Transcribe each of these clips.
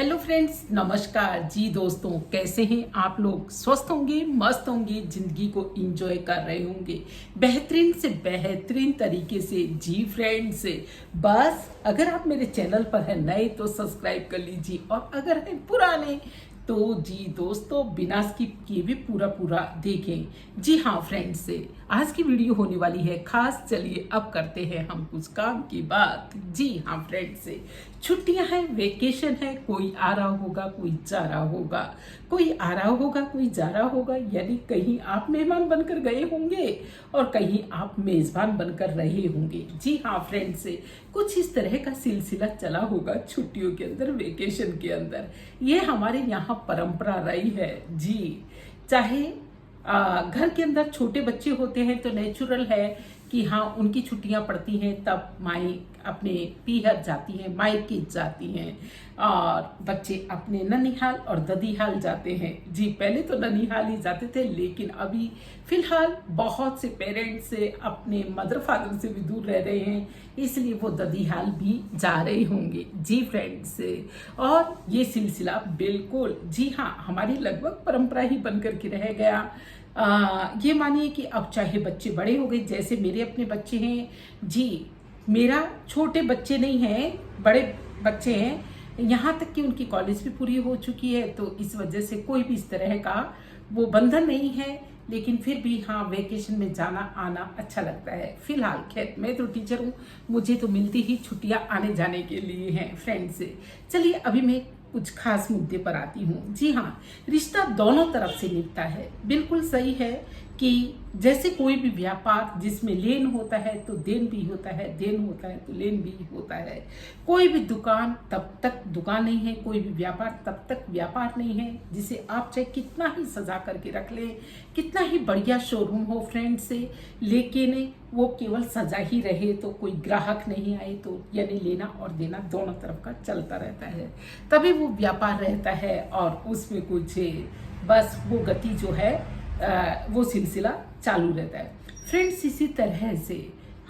Hello friends, नमस्कार जी। दोस्तों, कैसे हैं आप लोग? स्वस्थ होंगे, मस्त होंगे, जिंदगी को एंजॉय कर रहे होंगे बेहतरीन से बेहतरीन तरीके से। जी फ्रेंड्स, बस अगर आप मेरे चैनल पर हैं नए तो सब्सक्राइब कर लीजिए, और अगर हैं पुराने तो जी दोस्तों बिना स्किप किए भी पूरा पूरा देखें। जी हाँ फ्रेंड्स, आज की वीडियो होने वाली है खास। चलिए अब करते हैं हम कुछ काम की बात। जी हाँ फ्रेंड्स, छुट्टियां हैं, वेकेशन है, कोई आ रहा होगा, कोई जा रहा होगा, कोई आ रहा होगा, कोई जा रहा होगा, यानी कहीं आप मेहमान बनकर गए होंगे और कहीं आप मेजबान बनकर रहे होंगे। जी हाँ फ्रेंड्स, कुछ इस तरह का सिलसिला चला होगा छुट्टियों के अंदर, वेकेशन के अंदर। ये हमारे यहाँ परंपरा रही है जी। चाहे घर के अंदर छोटे बच्चे होते हैं तो नेचुरल है कि हाँ उनकी छुट्टियां पड़ती हैं, तब माई अपने पीहर जाती हैं, मायके जाती हैं, और बच्चे अपने ननिहाल और ददीहाल जाते हैं। जी पहले तो ननिहाल ही जाते थे, लेकिन अभी फिलहाल बहुत से पेरेंट्स से अपने मदर फादर से भी दूर रह रहे हैं, इसलिए वो ददीहाल भी जा रहे होंगे। जी फ्रेंड्स, और ये सिलसिला बिल्कुल जी हाँ हमारी लगभग परंपरा ही बनकर के रह गया। ये मानिए कि अब चाहे बच्चे बड़े हो गए, जैसे मेरे अपने बच्चे हैं जी, मेरा छोटे बच्चे नहीं हैं, बड़े बच्चे हैं, यहाँ तक कि उनकी कॉलेज भी पूरी हो चुकी है, तो इस वजह से कोई भी इस तरह का वो बंधन नहीं है। लेकिन फिर भी हाँ वेकेशन में जाना आना अच्छा लगता है। फिलहाल खैर मैं तो टीचर हूँ, मुझे तो मिलती ही छुट्टियाँ आने जाने के लिए हैं फ्रेंड्स से। चलिए अभी मैं कुछ खास मुद्दे पर आती हूँ। जी हाँ, रिश्ता दोनों तरफ से निभता है। बिल्कुल सही है कि जैसे कोई भी व्यापार जिसमें लेन होता है तो देन भी होता है, देन होता है तो लेन भी होता है। कोई भी दुकान तब तक दुकान नहीं है, कोई भी व्यापार तब तक व्यापार नहीं है, जिसे आप चाहे कितना ही सजा करके रख लें, कितना ही बढ़िया शोरूम हो फ्रेंड्स से, लेकिन वो केवल सजा ही रहे तो कोई ग्राहक नहीं आए तो यानी लेना और देना दोनों तरफ का चलता रहता है, तभी वो व्यापार रहता है और उसमें कुछ बस वो गति जो है वो सिलसिला चालू रहता है फ्रेंड्स। इसी तरह से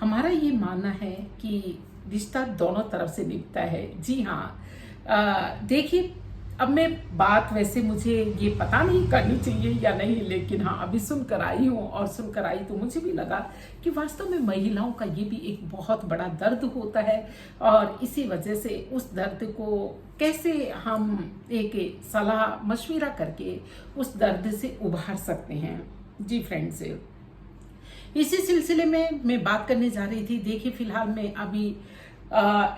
हमारा ये मानना है कि रिश्ता दोनों तरफ से निभता है। जी हाँ, देखिए अब मैं बात वैसे मुझे ये पता नहीं करनी चाहिए या नहीं, लेकिन हाँ अभी सुनकर आई हूँ, और सुनकर आई तो मुझे भी लगा कि वास्तव में महिलाओं का ये भी एक बहुत बड़ा दर्द होता है, और इसी वजह से उस दर्द को कैसे हम एक सलाह मशविरा करके उस दर्द से उभार सकते हैं। जी फ्रेंड्स, इसी सिलसिले में मैं बात करने जा रही थी। देखिए फिलहाल मैं अभी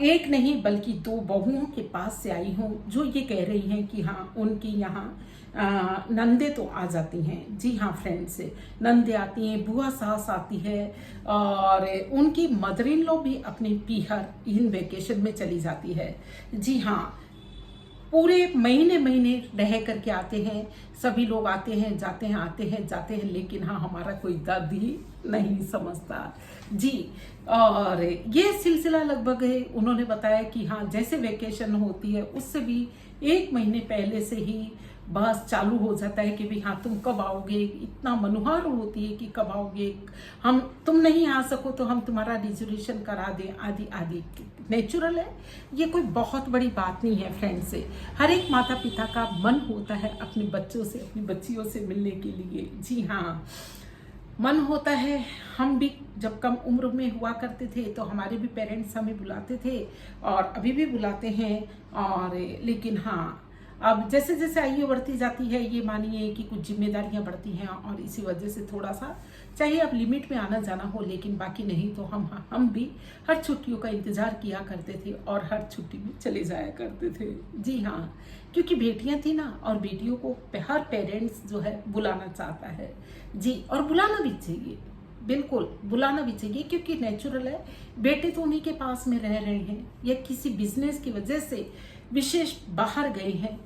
एक नहीं बल्कि दो बहुओं के पास से आई हूँ जो ये कह रही हैं कि हाँ उनकी यहाँ नंदे तो आ जाती हैं। जी हाँ फ्रेंड्स, नंदे आती हैं, बुआ सास आती है, और उनकी मदर इन लॉ भी अपने पीहर इन वेकेशन में चली जाती है। जी हाँ, पूरे महीने महीने रह करके आते हैं, सभी लोग आते हैं जाते हैं, आते हैं जाते हैं, लेकिन हाँ हमारा कोई दर्द ही नहीं समझता जी। और ये सिलसिला लगभग है, उन्होंने बताया कि हाँ जैसे वेकेशन होती है उससे भी एक महीने पहले से ही बस चालू हो जाता है कि भी हाँ तुम कब आओगे, इतना मनुहार होती है कि कब आओगे, हम तुम नहीं आ सको तो हम तुम्हारा रिजर्वेशन करा दें, आदि आदि। नेचुरल है, ये कोई बहुत बड़ी बात नहीं है फ्रेंड्स से। हर एक माता पिता का मन होता है अपने बच्चों से, अपनी बच्चियों से मिलने के लिए। जी हाँ मन होता है। हम भी जब कम उम्र में हुआ करते थे तो हमारे भी पेरेंट्स हमें बुलाते थे, और अभी भी बुलाते हैं, और लेकिन हाँ अब जैसे जैसे आयु बढ़ती जाती है, ये मानिए कि कुछ जिम्मेदारियां बढ़ती हैं, और इसी वजह से थोड़ा सा चाहिए अब लिमिट में आना जाना हो, लेकिन बाकी नहीं तो हम भी हर छुट्टियों का इंतजार किया करते थे और हर छुट्टी में चले जाया करते थे। जी हाँ, क्योंकि बेटियां थी ना, और बेटियों को हर पेरेंट्स जो है बुलाना चाहता है जी, और बुलाना भी चाहिए, बिल्कुल बुलाना भी चाहिए, क्योंकि नेचुरल है बेटे तो उन्हीं के पास में रह रहे हैं या किसी बिजनेस की वजह से विशेष बाहर गए हैं,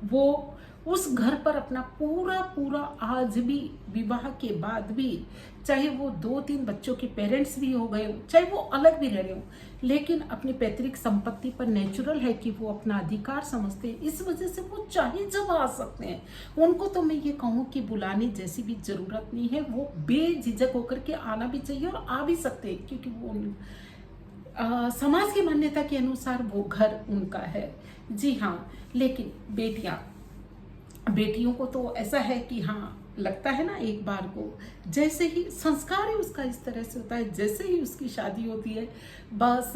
वो उस घर पर अपना पूरा पूरा आज भी विवाह के बाद भी, चाहे वो 2-3 बच्चों के पेरेंट्स भी हो गए हो, चाहे वो अलग भी रह रहे हो, लेकिन अपनी पैतृक संपत्ति पर नेचुरल है कि वो अपना अधिकार समझते हैं, इस वजह से वो चाहे जब आ सकते हैं। उनको तो मैं ये कहूँ कि बुलाने जैसी भी जरूरत नहीं है, वो बेझिझक होकर के आना भी चाहिए और आ भी सकते हैं, क्योंकि वो समाज की मान्यता के अनुसार वो घर उनका है। जी हाँ, लेकिन बेटियों को तो ऐसा है कि हाँ, लगता है ना एक बार को, जैसे ही संस्कार ही उसका इस तरह से होता है, जैसे ही उसकी शादी होती है बस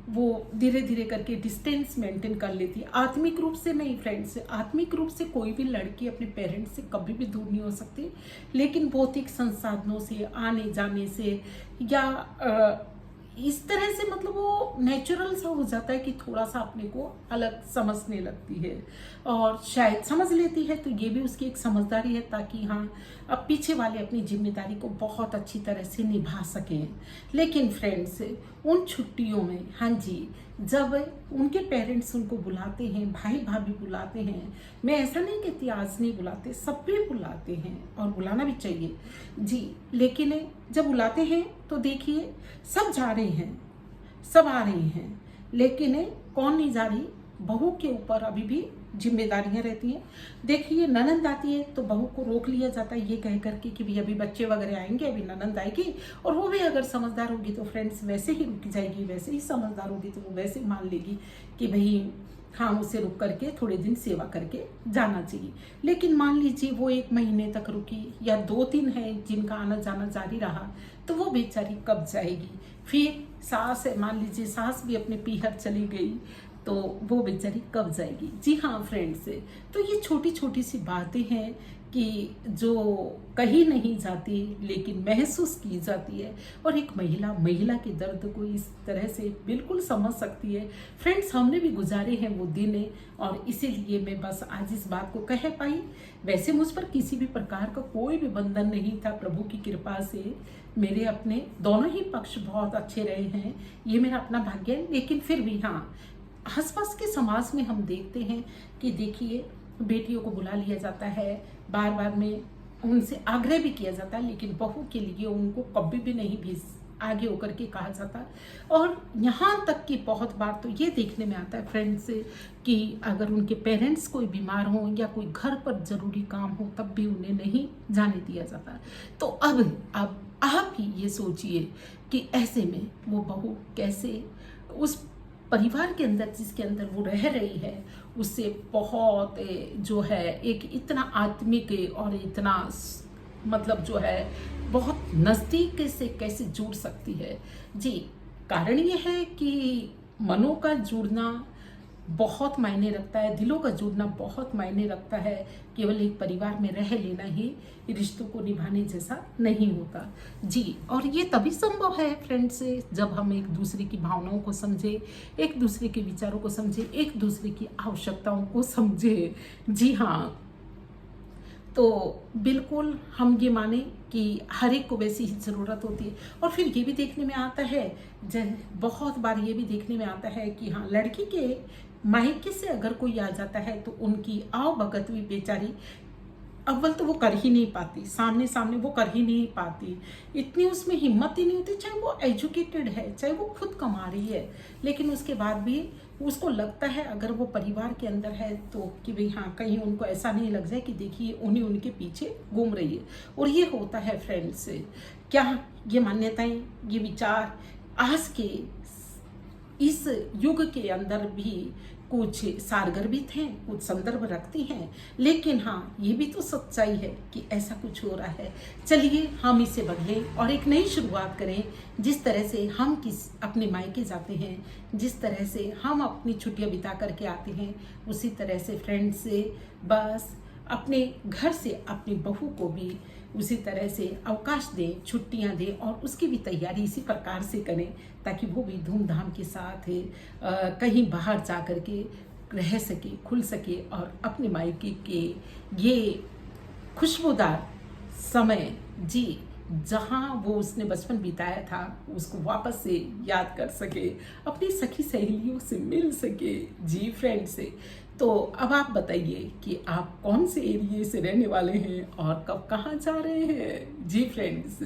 वो धीरे धीरे करके डिस्टेंस मेंटेन कर लेती है। आत्मिक रूप से नहीं फ्रेंड्स, आत्मिक रूप से कोई भी लड़की अपने पेरेंट्स से कभी भी दूर नहीं हो सकती, लेकिन भौतिक संसाधनों से, आने जाने से या इस तरह से मतलब वो नेचुरल सा हो जाता है कि थोड़ा सा अपने को अलग समझने लगती है और शायद समझ लेती है, तो ये भी उसकी एक समझदारी है ताकि हाँ अब पीछे वाले अपनी जिम्मेदारी को बहुत अच्छी तरह से निभा सकें। लेकिन फ्रेंड्स, उन छुट्टियों में हाँ जी, जब उनके पेरेंट्स उनको बुलाते हैं, भाई भाभी बुलाते हैं, मैं ऐसा नहीं कहती आज नहीं बुलाते, सब भी बुलाते हैं और बुलाना भी चाहिए जी, लेकिन जब बुलाते हैं तो देखिए सब जा रहे हैं, सब आ रहे हैं, लेकिन कौन नहीं जा रही, बहू के ऊपर अभी भी जिम्मेदारियां रहती हैं। देखिए ननंद आती है तो बहू को रोक लिया जाता है ये कह करके कि भाई अभी बच्चे वगैरह आएंगे, अभी ननंद आएगी, और वो भी अगर समझदार होगी तो फ्रेंड्स वैसे ही रुक जाएगी, वैसे ही समझदार होगी तो वो वैसे मान लेगी कि भाई हाँ उसे रुक करके थोड़े दिन सेवा करके जाना चाहिए। लेकिन मान लीजिए वो 1 महीने तक रुकी या 2-3 है जिनका आना जाना जारी रहा, तो वो बेचारी कब जाएगी। फिर सास है, मान लीजिए सास भी अपने पीहर चली गई तो वो बेचारी कब जाएगी। जी हाँ फ्रेंड्स, तो ये छोटी छोटी सी बातें हैं कि जो कही नहीं जाती लेकिन महसूस की जाती है, और एक महिला के दर्द को इस तरह से बिल्कुल समझ सकती है। फ्रेंड्स, हमने भी गुजारे हैं वो दिन और इसीलिए मैं बस आज इस बात को कह पाई। वैसे मुझ पर किसी भी प्रकार का कोई भी बंधन नहीं था, प्रभु की कृपा से मेरे अपने दोनों ही पक्ष बहुत अच्छे रहे हैं, ये मेरा अपना भाग्य है। लेकिन फिर भी हाँ, आसपास के समाज में हम देखते हैं कि देखिए बेटियों को बुला लिया जाता है, बार बार में उनसे आग्रह भी किया जाता है, लेकिन बहू के लिए उनको कभी भी नहीं भी आगे होकर के कहा जाता। और यहाँ तक कि बहुत बार तो ये देखने में आता है फ्रेंड्स कि अगर उनके पेरेंट्स कोई बीमार हो या कोई घर पर ज़रूरी काम हो तब भी उन्हें नहीं जाने दिया जाता। तो अब आप ही ये सोचिए कि ऐसे में वो बहू कैसे उस परिवार के अंदर जिसके अंदर वो रह रही है उससे बहुत जो है एक इतना आत्मिक और इतना मतलब जो है बहुत नज़दीक से कैसे जुड़ सकती है। जी, कारण ये है कि मनों का जुड़ना बहुत मायने रखता है, दिलों का जुड़ना बहुत मायने रखता है। केवल एक परिवार में रह लेना ही रिश्तों को निभाने जैसा नहीं होता। जी, और ये तभी संभव है फ्रेंड्स जब हम एक दूसरे की भावनाओं को समझे, एक दूसरे के विचारों को समझे, एक दूसरे की आवश्यकताओं को समझे। जी हाँ, तो बिल्कुल हम ये माने कि हर एक को वैसी ही ज़रूरत होती है। और फिर ये भी देखने में आता है, बहुत बार ये भी देखने में आता है कि हाँ, लड़की के मायके से अगर कोई आ जाता है तो उनकी आओ भगत भी बेचारी अव्वल तो वो कर ही नहीं पाती, सामने वो कर ही नहीं पाती, इतनी उसमें हिम्मत ही नहीं होती। चाहे वो एजुकेटेड है, चाहे वो खुद कमा रही है, लेकिन उसके बाद भी उसको लगता है अगर वो परिवार के अंदर है तो कि भाई हाँ कहीं उनको ऐसा नहीं लग जाए कि देखिए उन्हीं उनके पीछे घूम रही है। और ये होता है फ्रेंड्स, क्या ये मान्यताएं, ये विचार आज के इस युग के अंदर भी कुछ सारगर्भित हैं, कुछ संदर्भ रखती हैं, लेकिन हाँ ये भी तो सच्चाई है कि ऐसा कुछ हो रहा है। चलिए हम इसे बदलें और एक नई शुरुआत करें। जिस तरह से हम अपने मायके जाते हैं, जिस तरह से हम अपनी छुट्टियां बिता करके आते हैं, उसी तरह से फ्रेंड्स से बस अपने घर से अपनी बहू को भी उसी तरह से अवकाश दें, छुट्टियां दें और उसकी भी तैयारी इसी प्रकार से करें ताकि वो भी धूमधाम के साथ कहीं बाहर जा कर के रह सके, खुल सके और अपने मायके के ये खुशबूदार समय जी जहाँ वो उसने बचपन बिताया था उसको वापस से याद कर सके, अपनी सखी सहेलियों से मिल सके। जी फ्रेंड्स, तो अब आप बताइए कि आप कौन से एरिया से रहने वाले हैं और कब कहाँ जा रहे हैं। जी फ्रेंड्स,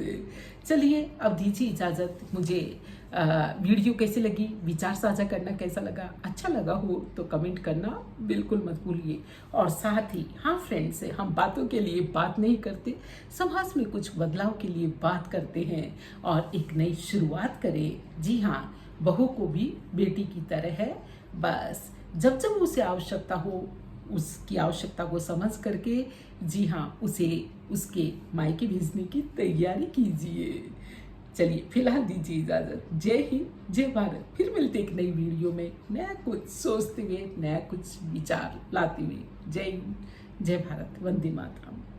चलिए अब दीजिए इजाज़त। मुझे वीडियो कैसी लगी, विचार साझा करना कैसा लगा, अच्छा लगा हो तो कमेंट करना बिल्कुल मत भूलिए। और साथ ही हाँ फ्रेंड्स, हम बातों के लिए बात नहीं करते, समाज में कुछ बदलाव के लिए बात करते हैं और एक नई शुरुआत करें। जी हाँ, बहू को भी बेटी की तरह है। बस जब जब उसे आवश्यकता हो, उसकी आवश्यकता को समझ करके जी हाँ, उसे उसके मायके भेजने की तैयारी कीजिए। चलिए फिलहाल दीजिए इजाज़त। जय हिंद, जय भारत। फिर मिलते एक नई वीडियो में नया कुछ सोचते हुए, नया कुछ विचार लाते हुए। जय हिंद, जय भारत, वंदे मातरम।